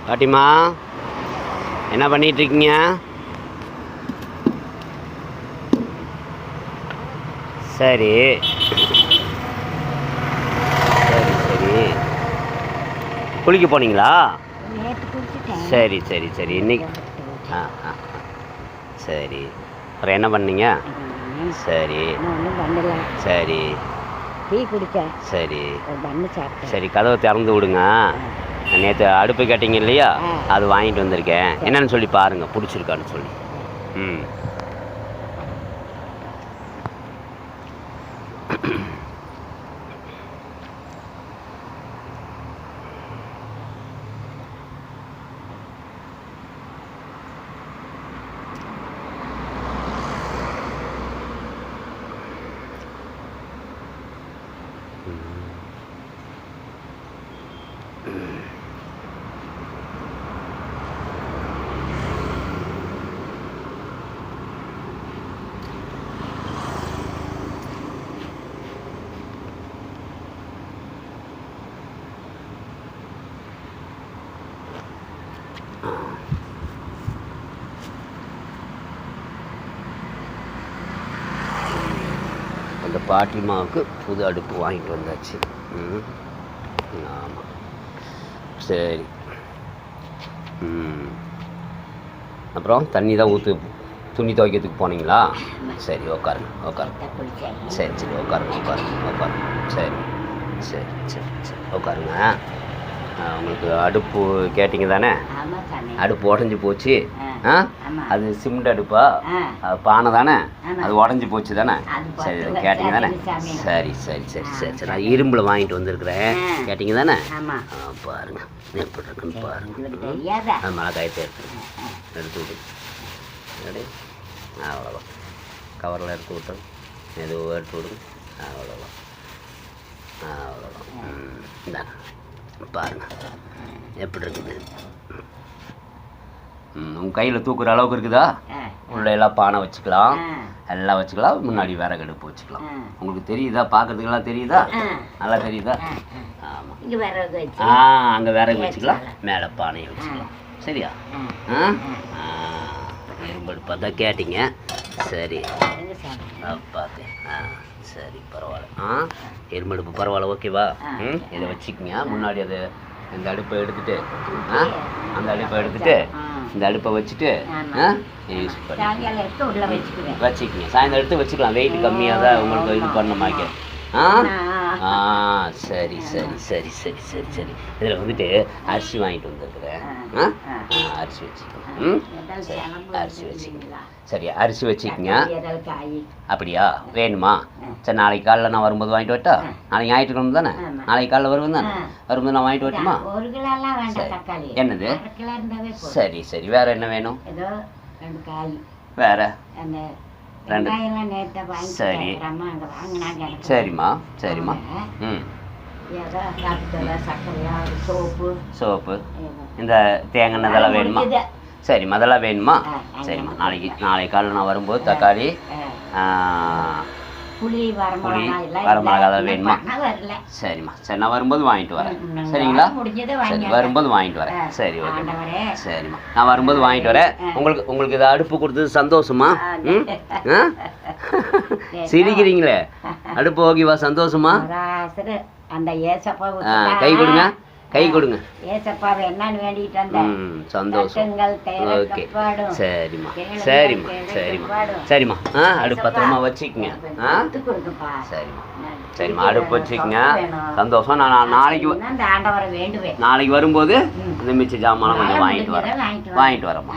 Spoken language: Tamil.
பாட்டிமா என்ன பண்ணிட்டு இருக்கீங்க? சரி சரி சரி, குளிக்க போனீங்களா? சரி சரி சரி, இன்னைக்கு சரி, அப்புறம் என்ன பண்ணீங்க? சரி சரி டீ குடிக்க சரி சரி, கதவை திறந்து விடுங்க. நேற்று அடுப்பு கேட்டீங்க இல்லையா, அது வாங்கிட்டு வந்திருக்கேன். என்னன்னு சொல்லி பாருங்கள், பிடிச்சிருக்கான்னு சொல்லி. ம் அந்த பாட்டிமாவுக்கு புது அடுப்பு வாங்கிட்டு வந்தாச்சு. ஆமாம், சரி. அப்புறம் தண்ணி தான் துணி துவைக்கிறதுக்கு போனீங்களா? சரி, உட்காருங்க. சரி சரி, உட்காருங்க. சரி சரி சரி சரி, உட்காருங்க. உங்களுக்கு அடுப்பு கேட்டிங்க தானே? அடுப்பு உடஞ்சி போச்சு. அது சிமெண்ட் அடுப்பா? பானை தானே? அது உடஞ்சி போச்சு தானே? சரி, கேட்டிங்க தானே? சரி சரி சரி சரி சரி, நான் இரும்பில் வாங்கிட்டு வந்திருக்கிறேன். கேட்டிங்க தானே? பாருங்க எப்படி இருக்குன்னு பாருங்க. அது மழை காயத்தை எடுத்து விடு. அவ்வளோதான், கவரில் எடுத்து விட்டோம். மெதுவாக எடுத்து விடுங்க. அவ்வளோதான். இந்தாங்க பாருங்கள் எப்படி இருக்குது. உங்கள் கையில் தூக்குற அளவுக்கு இருக்குதா? உள்ள எல்லாம் பானை வச்சுக்கலாம், எல்லாம் வச்சுக்கலாம். முன்னாடி விறகு அடுப்பு வச்சுக்கலாம். உங்களுக்கு தெரியுதா? பார்க்குறதுக்கெல்லாம் தெரியுதா? நல்லா தெரியுதா? ஆமாம், அங்கே விறகு வச்சுக்கலாம், மேலே பானையை வச்சுக்கலாம். சரியா? இரும்பு அடுப்பாக தான் கேட்டிங்க. சரி, பார்த்தேன். சரி, பரவாயில்ல. இரும்பு அடுப்பு பரவாயில்ல, ஓகேவா? இதை வச்சுக்கோங்க. முன்னாடி அது இந்த அடுப்பை எடுத்துட்டு அந்த அடுப்பை எடுத்துட்டு இந்த அடுப்பை வச்சுட்டு யூஸ் பண்ணி வச்சுக்கோங்க. சாயந்தரம் எடுத்து வச்சுக்கலாம். வெயிட் கம்மியாக தான் உங்களுக்கு இது பண்ண மாதிரி. சரி சரி சரி சரி சரி சரி, இதில் வந்துட்டு அரிசி வாங்கிட்டு வந்துருக்குறேன். அரிசி வச்சுக்கோங்க. சரி, அரிசி வச்சுக்கோங்க. சரி, அரிசி வச்சுக்கோங்க. அப்படியா? வேணுமா? சரி, நாளைக்கு காலையில் நான் வரும்போது வாங்கிட்டு வரட்டா? நாளைக்கு ஞாயிற்றுக்கிழமை தானே? நாளைக்கு காலையில் வருவேன் தானே? வரும்போது நான் வாங்கிட்டு வரட்டுமா? சரி, என்னது? சரி சரி, வேறு என்ன வேணும்? வேறு ரெண்டு. சரி சரிம்மா சரிம்மா. சோப்பு இந்த தேங்காய் எண்ணெய் வேணுமா? சரிம்மா, அதெல்லாம் வேணுமா? சரிம்மா, நாளைக்கு காலையில் நான் வரும்போது தக்காளி, புளி, வரமிளகா அதெல்லாம் வேணுமா? சரிம்மா, சரி, நான் வரும்போது வாங்கிட்டு வரேன். சரிங்களா? சரி, வரும்போது வாங்கிட்டு வரேன். சரி, ஓகே. சரிம்மா, நான் வரும்போது வாங்கிட்டு வரேன். உங்களுக்கு இதை அடுப்பு கொடுத்தது சந்தோஷமா? சிரிக்கிறீங்களே, அடுப்பு ஓகேவா? சந்தோஷமா? கை கொடுங்க, கை கொடுங்க. சந்தோஷம். ஓகே, சரிம்மா சரிம்மா சரிம்மா சரிம்மா. அடுப்பு பத்திரமா வச்சுக்கோங்க. சரிம்மா, அடுப்பு வச்சுக்கோங்க. சந்தோஷம். நான் நாளைக்கு வரும்போது இந்த மிச்ச ஜாமான் கொஞ்சம் வாங்கிட்டு வரேம்மா.